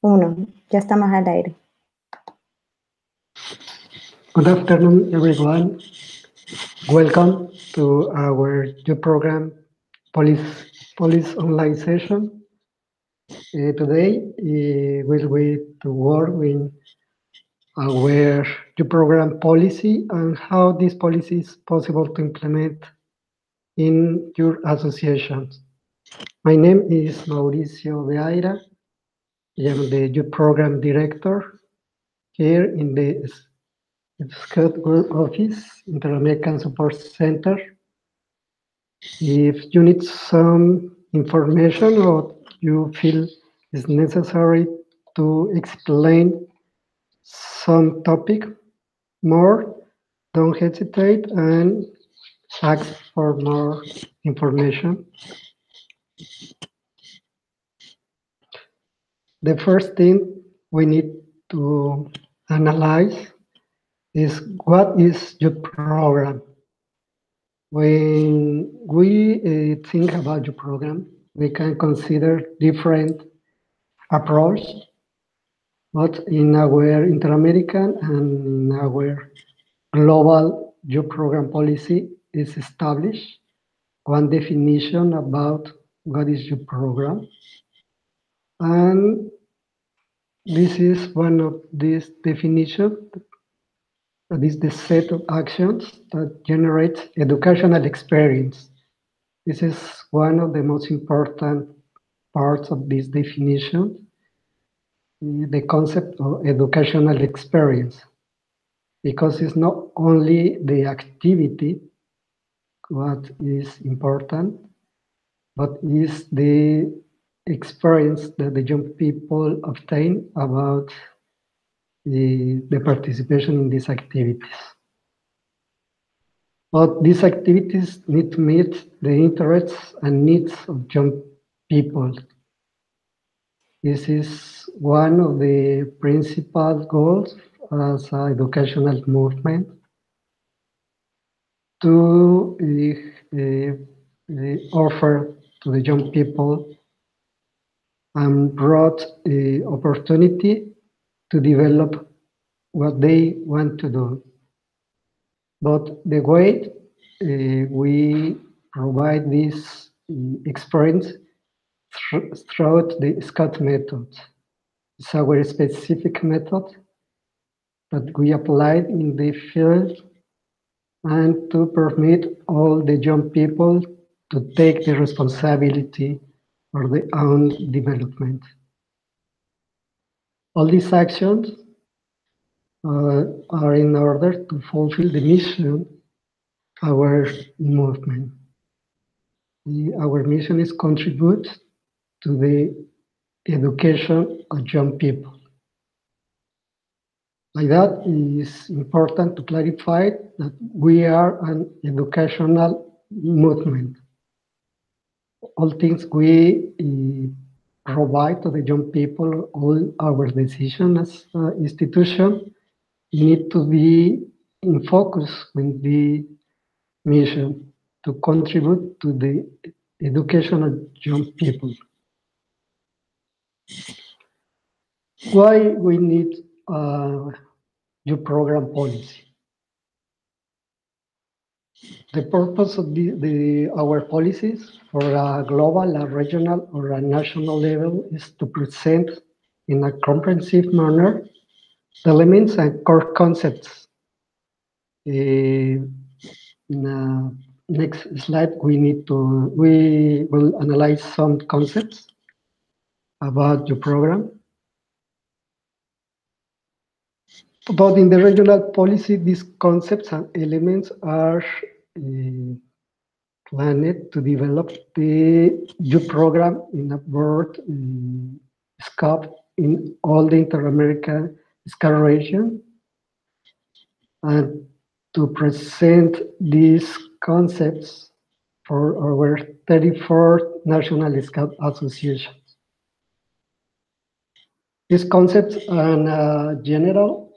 Uno, ya estamos al aire. Good afternoon, everyone. Welcome to our new program, Police Online Session. Today, we'll be to work with our new program policy and how this policy is possible to implement in your associations. My name is Mauricio Beaira. I am the new program director here in the Scott Group Office, Inter-American Support Center. If you need some information or you feel it's necessary to explain some topic more, don't hesitate and ask for more information. The first thing we need to analyze is what is your program. When we think about your program, we can consider different approach, but in our Inter-American and in our global youth program policy is established one definition about what is your program. And this is one of these definitions. That is the set of actions that generate educational experience. This is one of the most important parts of this definition, the concept of educational experience, because it's not only the activity what is important, but is the experience that the young people obtain about the participation in these activities. But these activities need to meet the interests and needs of young people. This is one of the principal goals as an educational movement to offer to the young people and brought the opportunity to develop what they want to do. But the way we provide this experience throughout the SCOT method. It's our specific method that we applied in the field and to permit all the young people to take the responsibility for their own development. All these actions are in order to fulfill the mission of our movement. Our mission is contribute to the education of young people. Like that, it is important to clarify that we are an educational movement. All things we provide to the young people, all our decisions as an institution need to be in focus with the mission to contribute to the education of young people. Why we need your program policy? The purpose of our policies for a global, a regional, or a national level is to present in a comprehensive manner the elements and core concepts. In the next slide, we will analyze some concepts about your program. But in the regional policy, these concepts and elements are planned to develop the youth program in a broad scope in all the Inter-American SCAR region, and to present these concepts for our 34 national Scout associations. These concepts are general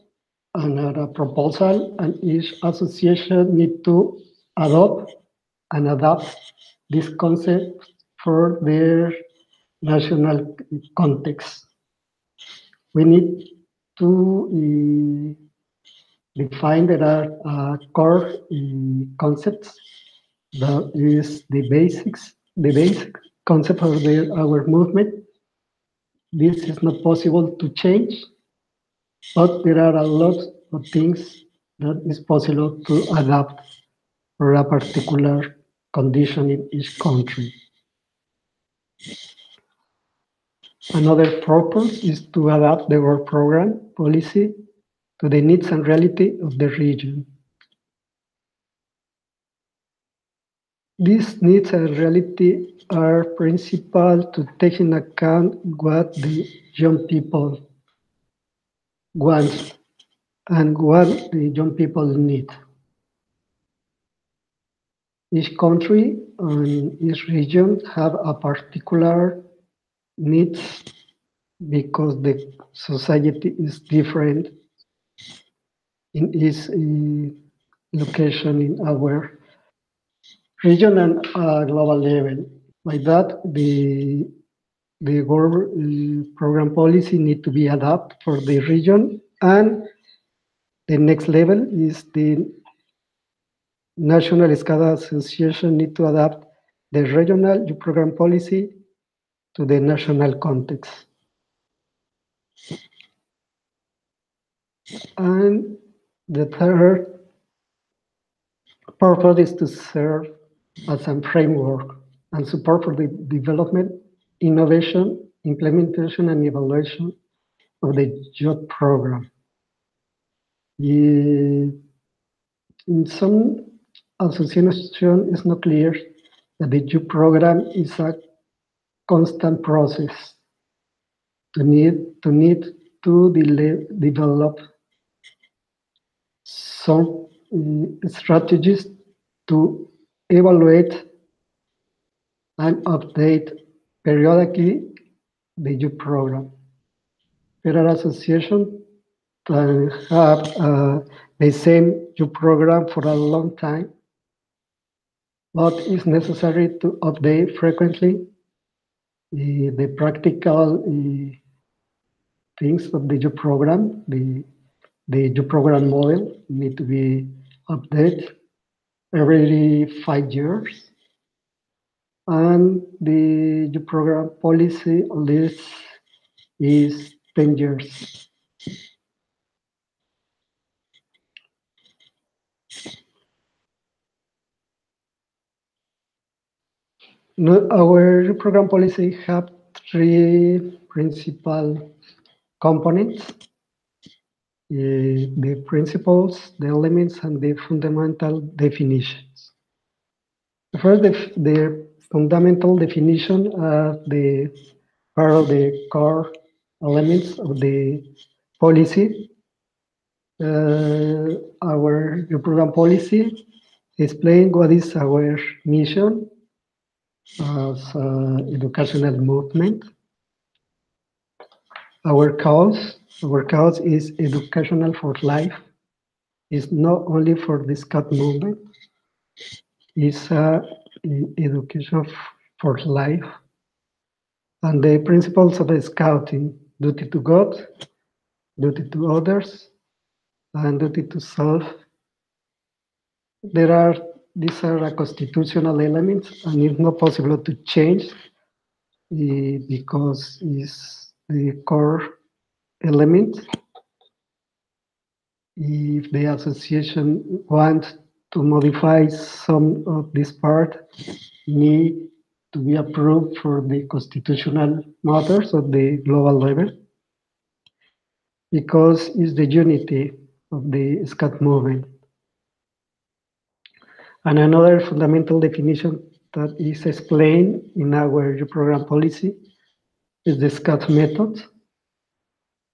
and a proposal, and each association need to adopt and adapt this concept for their national context. we need to define there are core concepts. That is the basic concept of our movement. This is not possible to change, but there are a lot of things that is possible to adapt for a particular condition in each country. Another purpose is to adapt the work program policy to the needs and reality of the region. These needs and reality are principal to take into account what the young people want and what the young people need. Each country and each region have a particular needs because the society is different in its location in our region and global level. By that, the work program policy need to be adapted for the region, and the next level is the National SCADA Association need to adapt the regional program policy to the national context. And the third purpose is to serve as a framework and support for the development, innovation, implementation, and evaluation of the job program. In some association, it's not clear that the job program is a constant process to develop some strategies to evaluate and update periodically the youth program. There are associations that have the same youth program for a long time, but it's necessary to update frequently the practical things of the youth program. The youth program model need to be updated every 5 years. And the youth program policy list is 10 years. Our program policy have three principal components: the principles, the elements, and the fundamental definitions. First, the fundamental definition are the part of the core elements of the policy. Our program policy explain what is our mission as educational movement. Our cause is educational for life. It's not only for the Scout movement. It's education for life. And the principles of the Scouting: duty to God, duty to others, and duty to self. These are constitutional elements, and it's not possible to change because it's the core element. If the association wants to modify some of this part, need to be approved for the constitutional matters of the global level, because it's the unity of the Scout movement. And another fundamental definition that is explained in our program policy is the Scout method,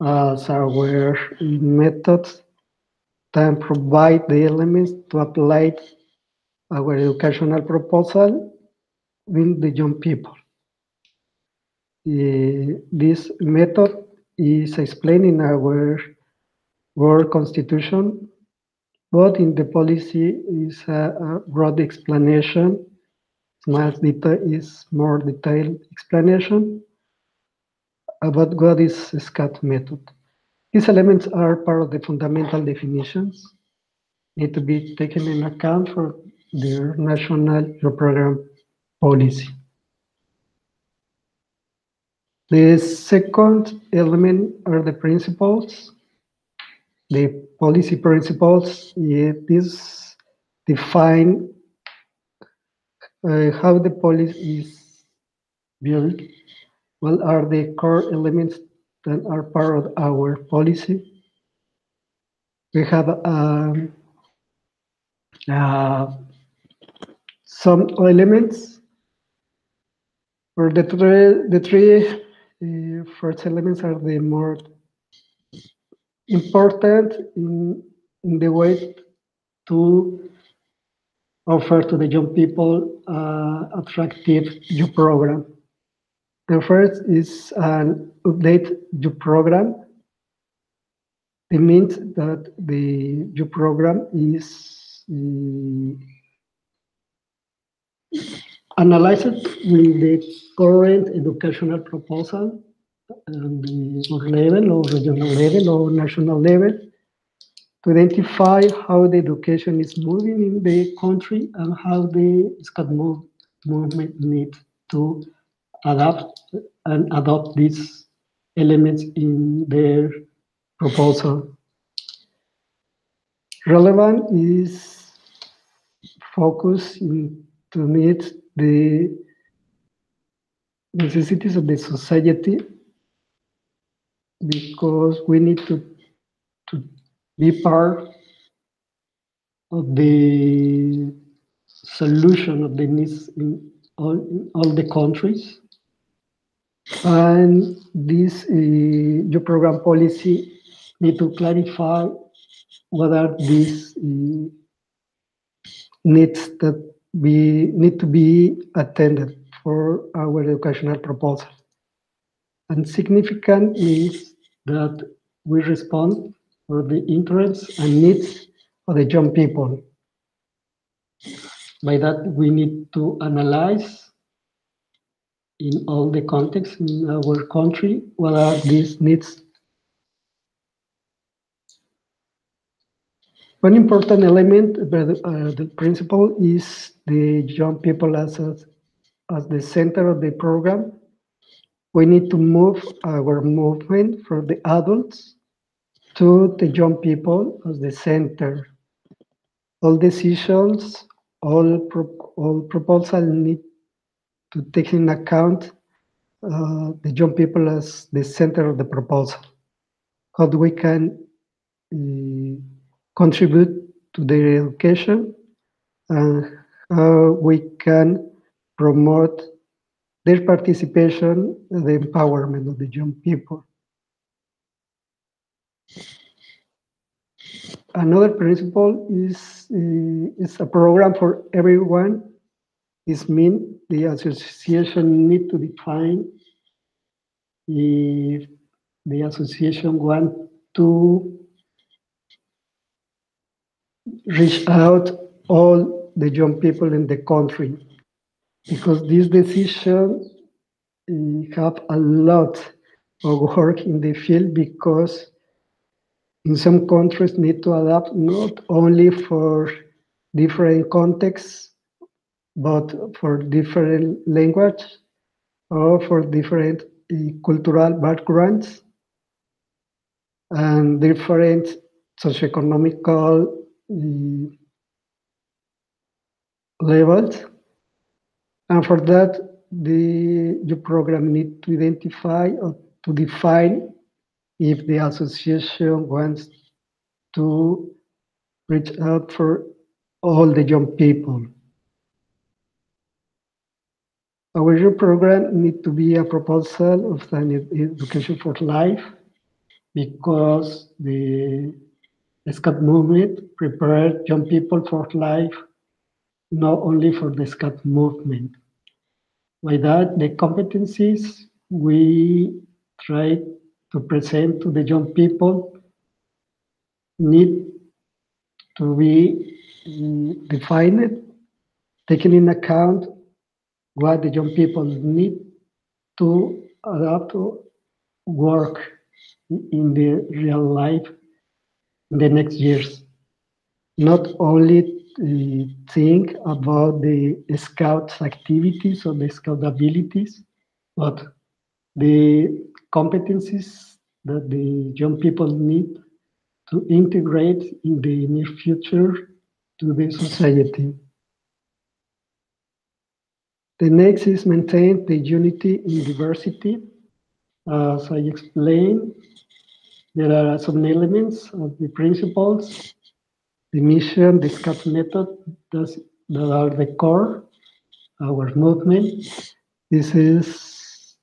as our methods can provide the elements to apply our educational proposal with the young people. This method is explained in our world constitution, but in the policy is a broad explanation. More detailed explanation, about what is SCAT method. These elements are part of the fundamental definitions, need to be taken in account for their national program policy. The second element are the principles, the policy principles. These define how the policy is built. What are the core elements that are part of our policy? We have uh, some elements, or the three first elements are the more important in the way to offer to the young people attractive youth program. The first is an update youth program. It means that the youth program is analyzed with the current educational proposal and the level or regional level or national level to identify how the education is moving in the country and how the SCAT movement needs to adapt and adopt these elements in their proposal. Relevant is focus to meet the necessities of the society, because we need to be part of the solution of the needs in all the countries. And this your program policy need to clarify what are these needs that need to be attended for our educational proposal. And significant is that we respond for the interests and needs of the young people. By that, we need to analyze in all the contexts in our country what are these needs. One important element, the principle, is the young people as the center of the program. We need to move our movement from the adults to the young people as the center. All decisions, all proposals need to take in account the young people as the center of the proposal. How we can contribute to their education and how we can promote their participation, the empowerment of the young people. Another principle is a program for everyone. This means the association need to define if the association want to reach out all the young people in the country, because this decision have a lot of work in the field, because in some countries need to adapt not only for different contexts, but for different language or for different cultural backgrounds and different socioeconomical levels. And for that, the program needs to identify or to define if the association wants to reach out for all the young people. Our youth program needs to be a proposal of an education for life, because the SCAT movement prepared young people for life, not only for the SCAT movement. By that, the competencies we try to present to the young people need to be defined, taking in account what the young people need to adapt to work in the real life in the next years. Not only think about the scouts activities or the scout abilities, but the competencies that the young people need to integrate in the near future to the society. The next is maintain the unity in diversity. As I explained, there are some elements of the principles, the mission, the SCAT method that are the core, our movement. This is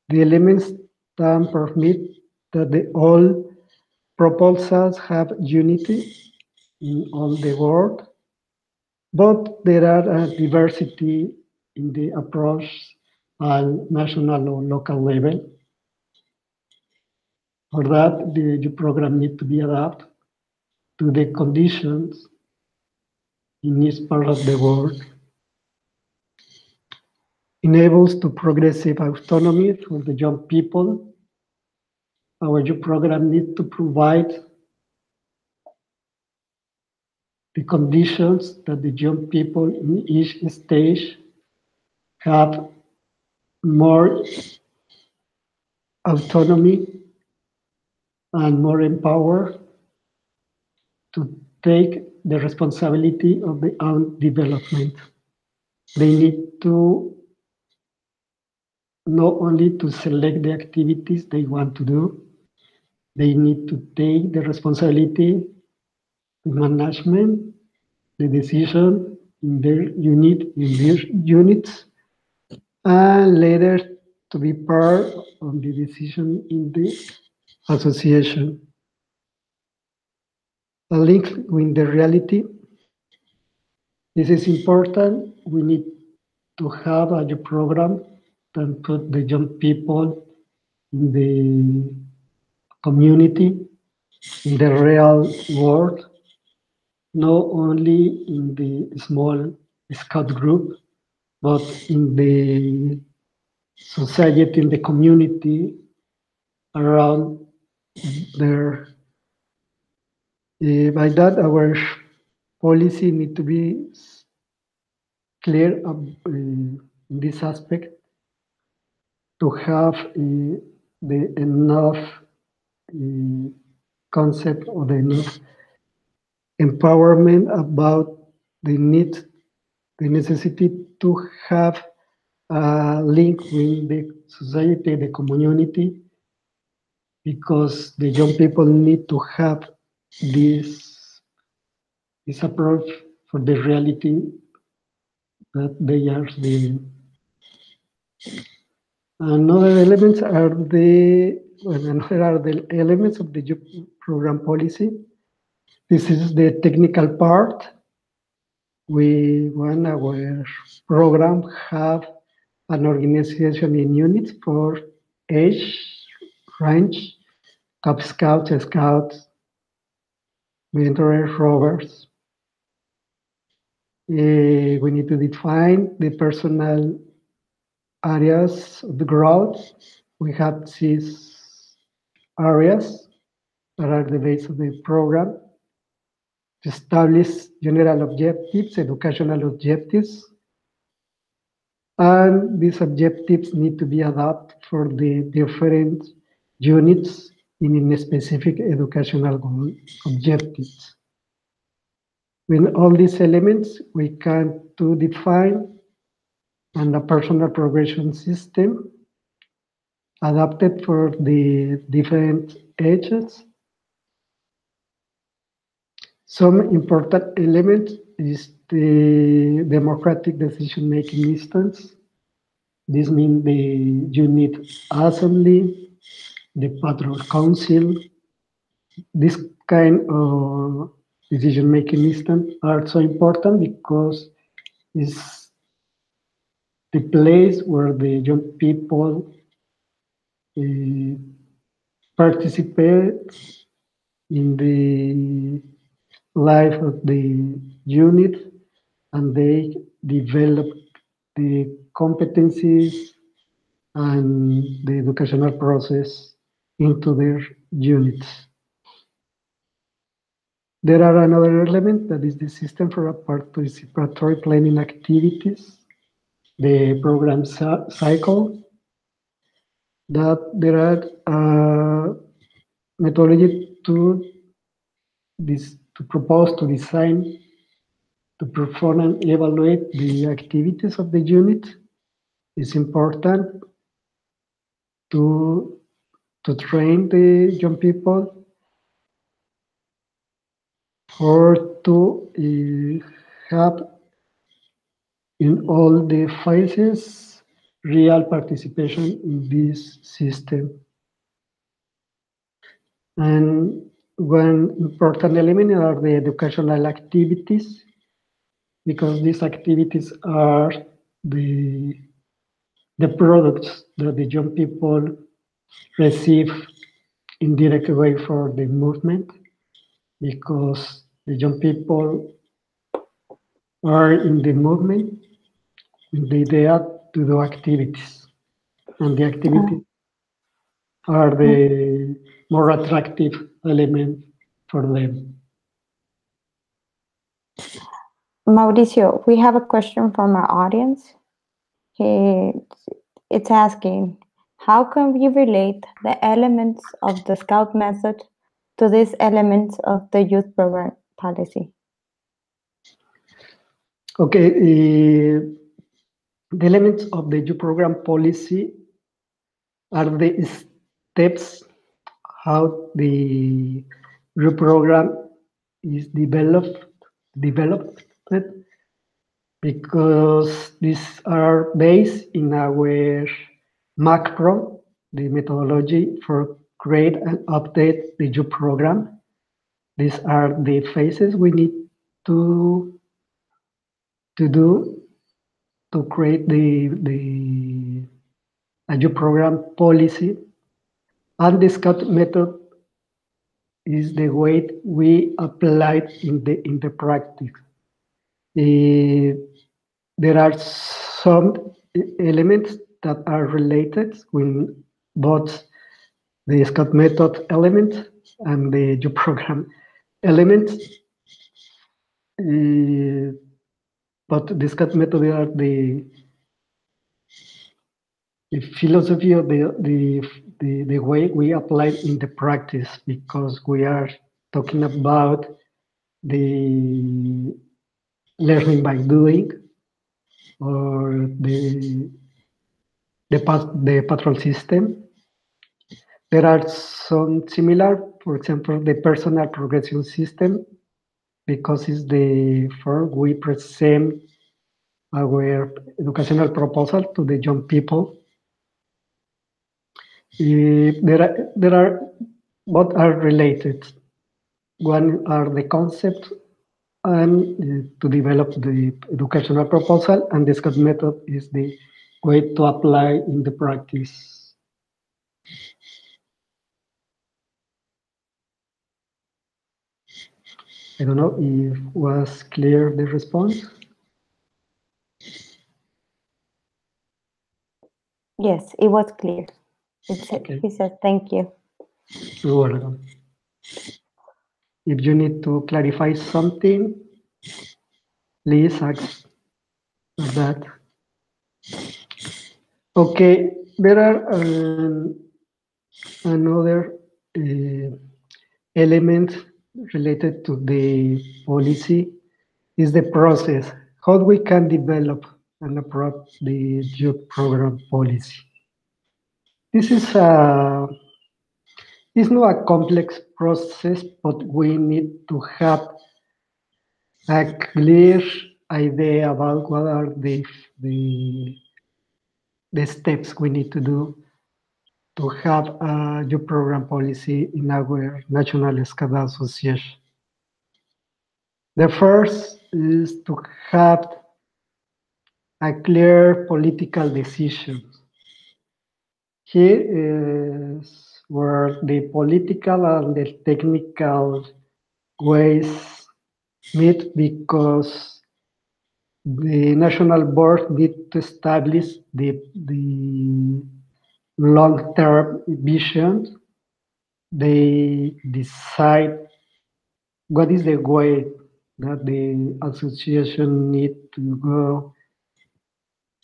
the elements that permit that the all proposals have unity in all the world, but there are a diversity in the approach at national or local level. For that, the program needs to be adapted to the conditions in each part of the world. Enables to progressive autonomy for the young people. Our youth program needs to provide the conditions that the young people in each stage have more autonomy and more empowered to take the responsibility of their own development. They need to not only to select the activities they want to do, they need to take the responsibility, the management, the decision in their units, and later to be part of the decision in the association. A link with the reality. This is important. We need to have a program that put the young people in the community, in the real world, not only in the small scout group, but in the society, in the community around there. By that, our policy need to be clear in this aspect to have the enough concept or the enough empowerment about the need, the necessity to have a link with the society, the community, because the young people need to have this approach for the reality that they are living. Another elements are the elements of the youth program policy. This is the technical part. We want our program have an organization in units for age, range, Cub Scouts, Scouts, Mentorers, Rovers. We need to define the personal areas of the growth. We have 6 areas that are the base of the program. To establish general objectives, educational objectives, and these objectives need to be adapted for the different units in specific educational goal objectives. With all these elements, we can to define a personal progression system adapted for the different ages. Some important elements is the democratic decision-making instance. This means the unit assembly, the patrol council. This kind of decision-making instance are so important because it's the place where the young people participate in the life of the unit, and they develop the competencies and the educational process into their units. There are another element that is the system for participatory planning activities, the program cycle, that there are methodology to propose, to design, to perform and evaluate the activities of the unit. It's important to train the young people or to have in all the phases real participation in this system. And one important element are the educational activities, because these activities are the products that the young people receive in direct way for the movement, because the young people are in the movement they have to do activities, and the activities are the more attractive element for them. Mauricio, we have a question from our audience. It's asking, how can we relate the elements of the Scout method to these elements of the youth program policy? Okay, the elements of the youth program policy are the steps how the youth program is developed, because these are based in our macro, the methodology for create and update the youth program. These are the phases we need to do to create the youth program policy. And the Scout method is the way we apply it in the practice. There are some elements that are related with both the Scout method elements and the youth program elements. But the Scout method are the philosophy of the way we apply it in the practice, because we are talking about the learning by doing, or the patrol system. There are some similar, for example, the personal progression system, because it's the first we present our educational proposal to the young people. There are both are related. One are the concept and to develop the educational proposal, and the Scout method is the way to apply in the practice. I don't know if was clear the response. Yes, it was clear. Okay. He said, thank you. You're welcome. If you need to clarify something, please ask that. Okay, there are another element related to the policy is the process, how we can develop and approach the youth program policy. This is it's not a complex process, but we need to have a clear idea about what are the steps we need to do to have a youth program policy in our National Scout Association. The first is to have a clear political decision. Here is where the political and the technical ways meet, because the national board needs to establish the long-term vision they decide what is the way that the association need to go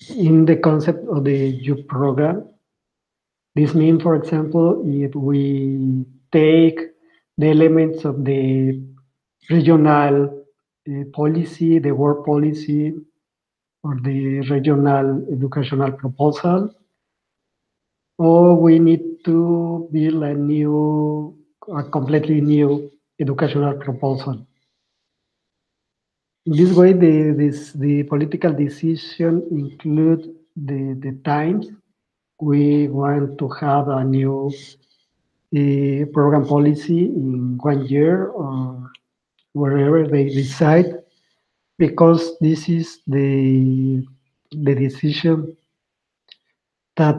in the concept of the youth program. This means, for example, if we take the elements of the regional policy, the work policy, or the regional educational proposal, or we need to build a completely new educational proposal. In this way, the political decision include the times we want to have a new program policy in 1 year or wherever they decide, because this is the decision that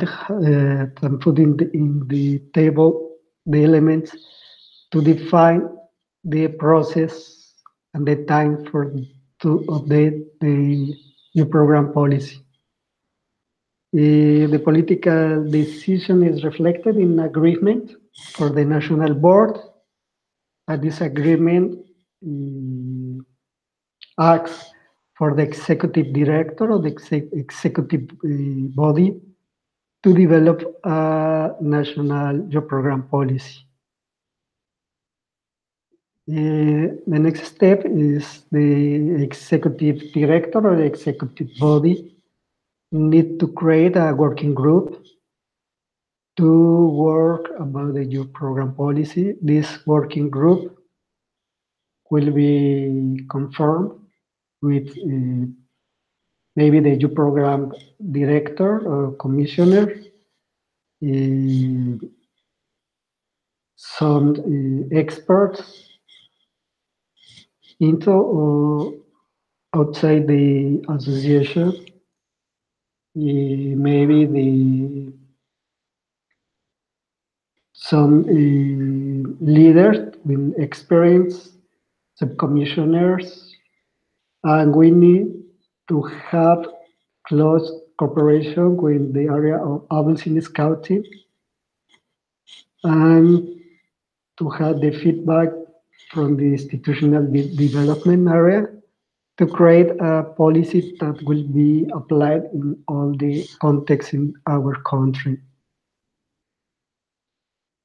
put in the table the elements to define the process and the time to update the new program policy. The political decision is reflected in agreement for the national board. This agreement asks for the executive director or the executive body to develop a national job program policy. The next step is the executive director or the executive body need to create a working group to work about the youth program policy. This working group will be confirmed with maybe the youth program director or commissioner, some experts into or outside the association, maybe some leaders with experience, sub-commissioners, and we need to have close cooperation with the area of adolescent scouting and to have the feedback from the institutional development area to create a policy that will be applied in all the contexts in our country.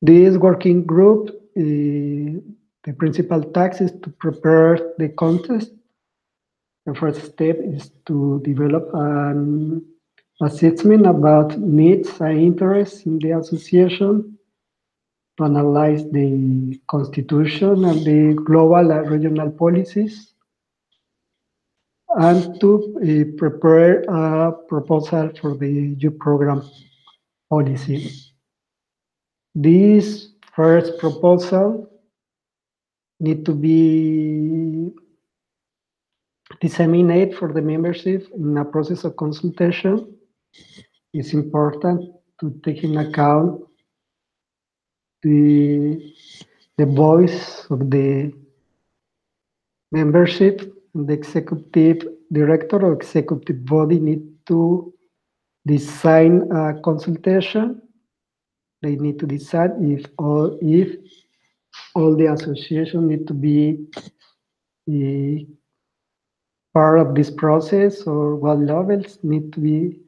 This working group, the principal task is to prepare the context. The first step is to develop an assessment about needs and interests in the association, to analyze the constitution and the global and regional policies, and to prepare a proposal for the youth program policy. This first proposal need to be disseminated for the membership in a process of consultation. It's important to take in account the voice of the membership. The executive director or executive body need to design a consultation. They need to decide if all the association need to be part of this process, or what levels need to be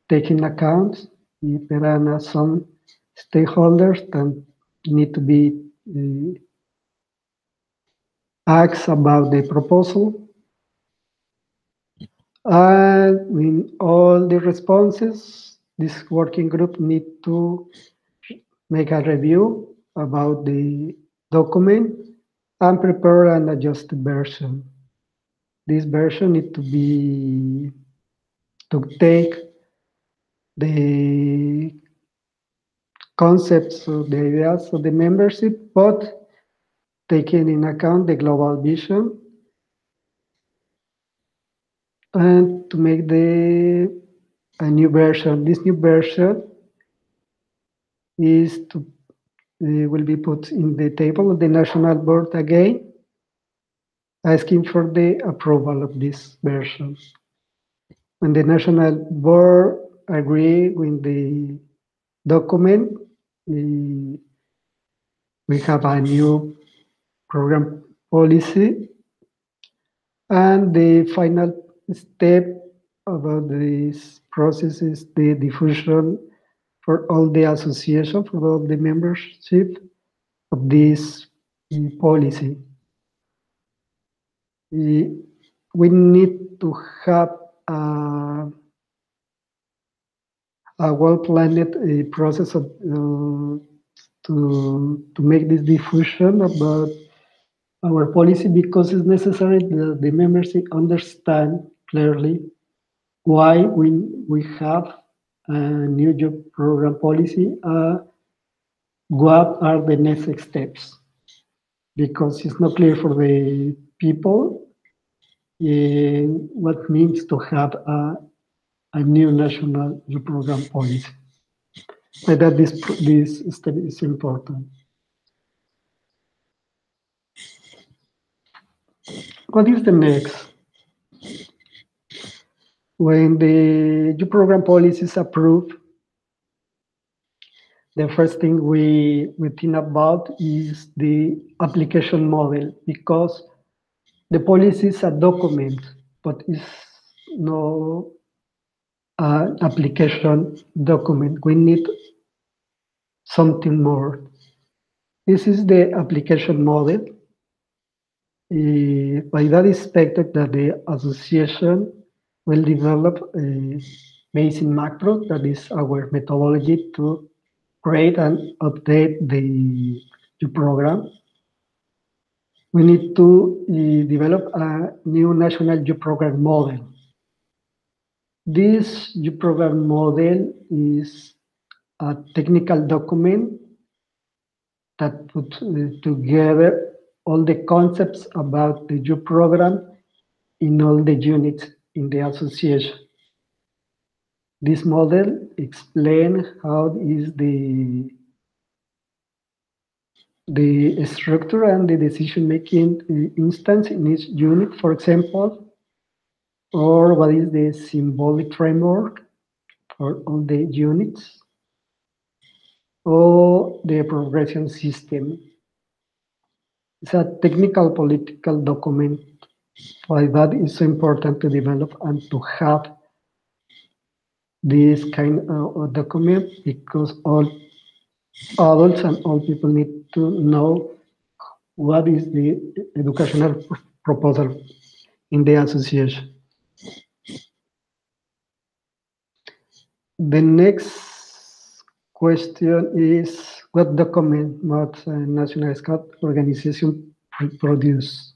taken account. If there are some stakeholders that need to be asked about the proposal. And in all the responses, this working group need to make a review about the document and prepare an adjusted version. This version need to take the concepts of the ideas of the membership, but taking in account the global vision, and to make a new version. This new version will be put in the table of the national board again, asking for the approval of this version. When the national board agree with the document, We have a new program policy, and the final step about this process is the diffusion for all the association, for all the membership of this policy. We need to have a well-planned process of to make this diffusion about our policy, because it's necessary that the members understand clearly why we have a new job program policy, what are the next steps, because it's not clear for the people what means to have a new national job program policy. And that this step is important. What is the next? When the job program policy is approved, the first thing we think about is the application model, because the policy is a document, but it's no application document. We need something more. This is the application model. By that is expected that the association will develop a basic macro, that is our methodology to create and update the program. We need to develop a new national youth program model. This youth program model is a technical document that put together all the concepts about the youth program in all the units in the association. This model explains how is the structure and the decision-making instance in each unit, for example, or what is the symbolic framework for all the units, or the progression system. It's a technical political document. Why that is so important to develop and to have this kind of document, because all adults and all people need to know what is the educational proposal in the association. The next question is, what document must a National Scout organization produce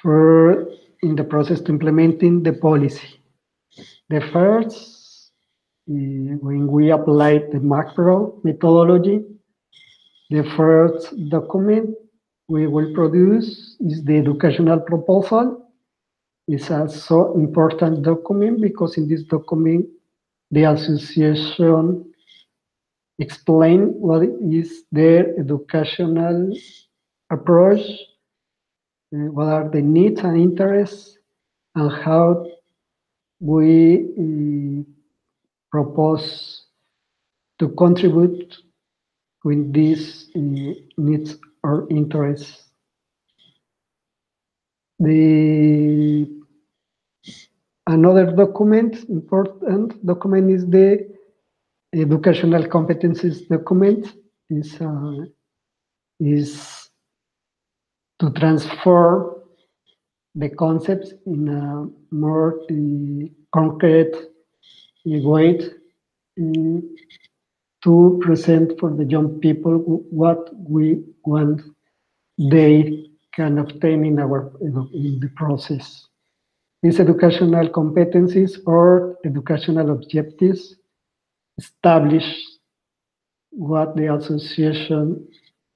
for in the process to implementing the policy? The first, when we apply the macro methodology, the first document we will produce is the educational proposal. It's a so important document because in this document, the association explain what is their educational approach, what are the needs and interests, and how we propose to contribute with these needs or interests. Another important document is the educational competencies document. Is to transform the concepts in a more concrete way to present for the young people what we want they can obtain in the process. These educational competencies or educational objectives establish what the association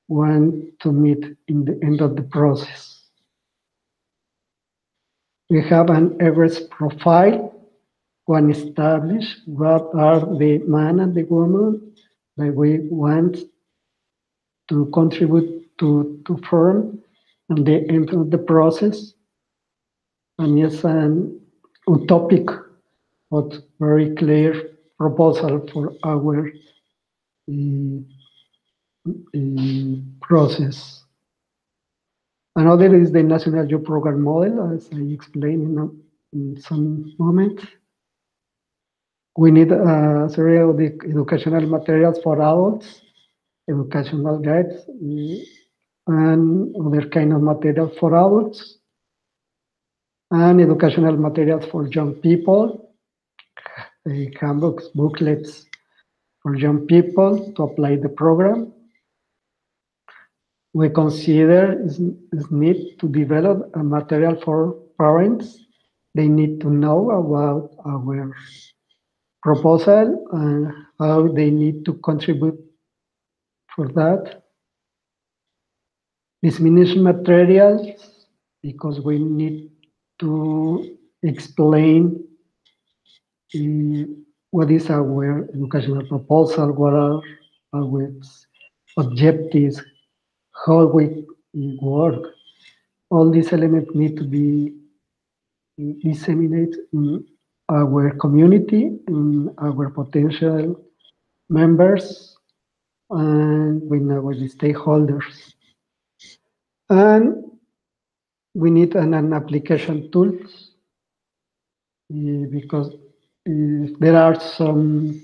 want to meet in the end of the process. We have an average profile, one establish what are the man and the woman that we want to contribute to form and the end of the process. And yes, an utopic but very clear proposal for our process. Another is the National Youth Program model, as I explained in some moment. We need a series of the educational materials for adults, educational guides, and other kind of materials for adults, and educational materials for young people, handbooks, booklets for young people to apply the program. We consider is need to develop a material for parents. They need to know about our proposal and how they need to contribute for that. Dissemination materials, because we need to explain what is our educational proposal, what are our objectives, how we work. All these elements need to be disseminated in our community, in our potential members, and with our stakeholders. And we need an application tools because there are some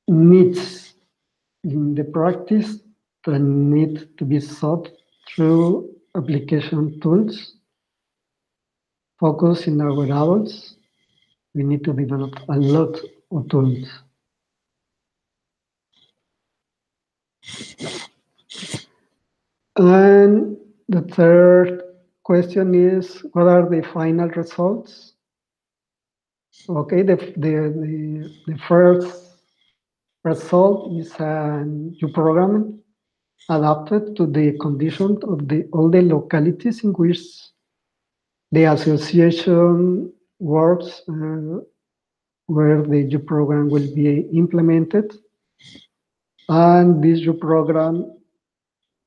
needs in the practice that need to be solved through application tools. Focus in our adults. We need to develop a lot of tools. And the third question is, what are the final results? Okay, the first result is a new program adapted to the conditions of all the localities in which the association works, where the new program will be implemented. And this new program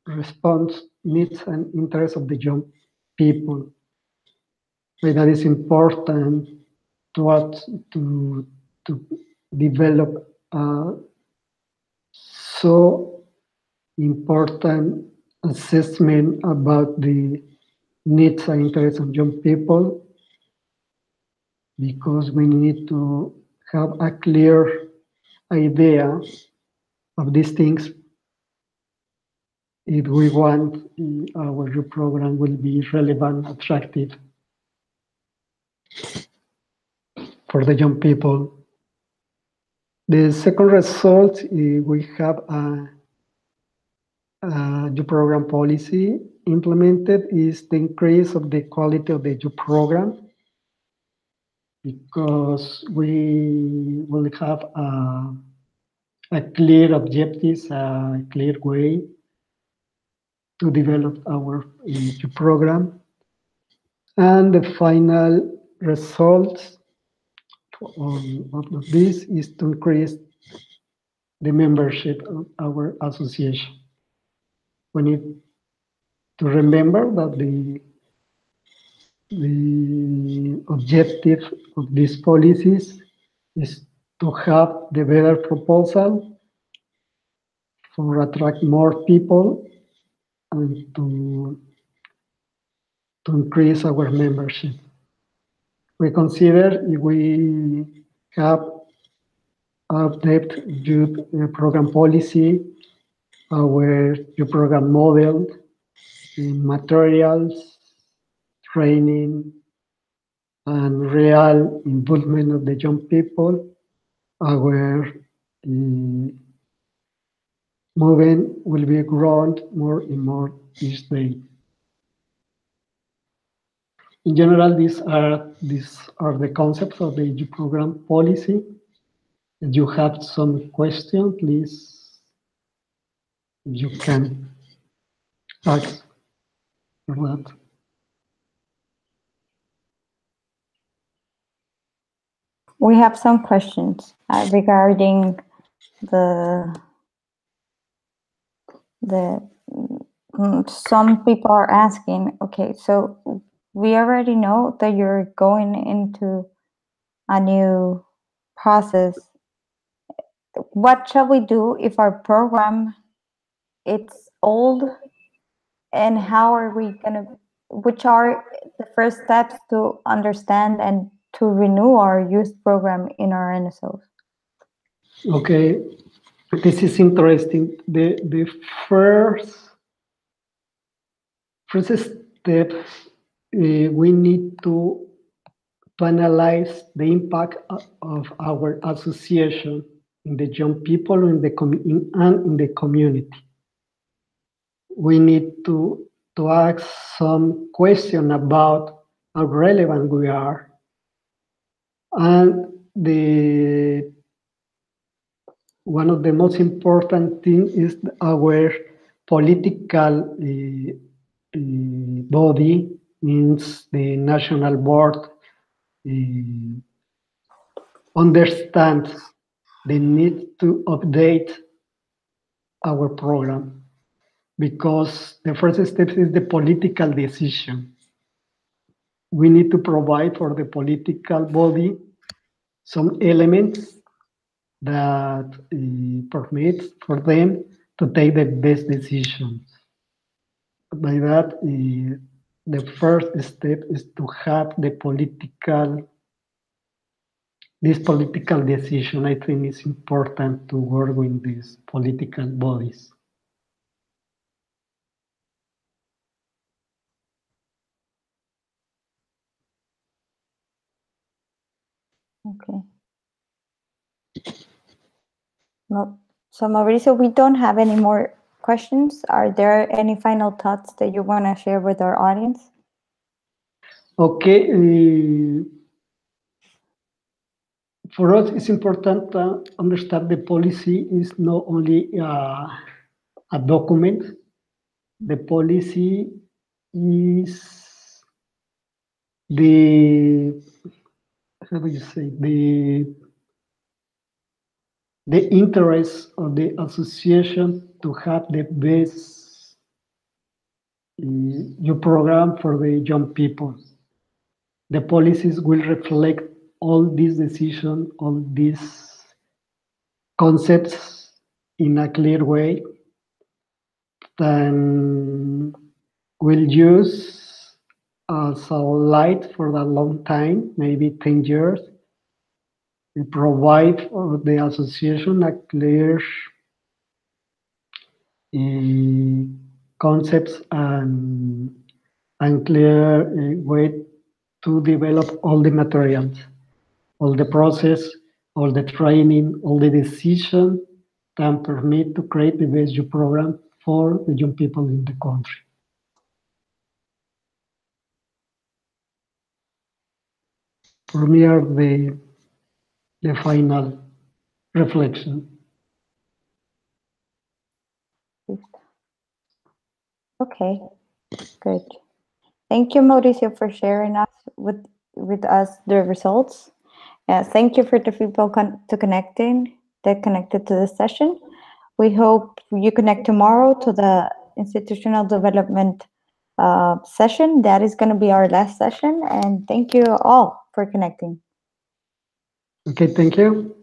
responds needs and interests of the young people. So that is important to develop so important assessment about the needs and interests of young people, because we need to have a clear idea of these things if we want our youth program will be relevant, attractive for the young people. The second result, we have a youth program policy implemented, is the increase of the quality of the youth program, because we will have a clear objectives, a clear way to develop our youth program. And the final results of this is to increase the membership of our association. We need to remember that the objective of these policies is to have the better proposal, for attract more people, and to increase our membership. We consider if we have update youth program policy, our youth program model, materials, training, and real involvement of the young people, our movement will be grown more and more each day. In general, these are the concepts of the youth program policy. If you have some question, please, you can ask for that. We have some questions regarding the some people are asking, okay, so we already know that you're going into a new process what shall we do if our program it's old, and how are we gonna? Which are the first steps to understand and to renew our youth program in our NSOs? Okay, this is interesting. The first step, we need to analyze the impact of our association in the young people and in the community. We need to ask some question about how relevant we are, and the one of the most important things is our political body, means the national board, understands the need to update our program, because the first step is the political decision. We need to provide for the political body some elements that permit for them to take the best decisions. By that, the first step is to have this political decision. I think it's important to work with these political bodies. Okay. No. So Mauricio, we don't have any more questions. Are there any final thoughts that you want to share with our audience? Okay. For us, it's important to understand the policy is not only a document. The policy is the, how do you say, the interest of the association to have the best new program for the young people. The policies will reflect all these decisions, all these concepts in a clear way, then will use as a light for a long time, maybe 10 years. We provide for the association a clear concepts and clear way to develop all the materials, all the process, all the training, all the decision that permit to create the best youth program for the young people in the country. For me are the final reflection. Okay, good. Thank you, Mauricio, for sharing us with us the results. Thank you for the people that connected to this session. We hope you connect tomorrow to the institutional development session. That is going to be our last session. And thank you all for connecting. Okay, thank you.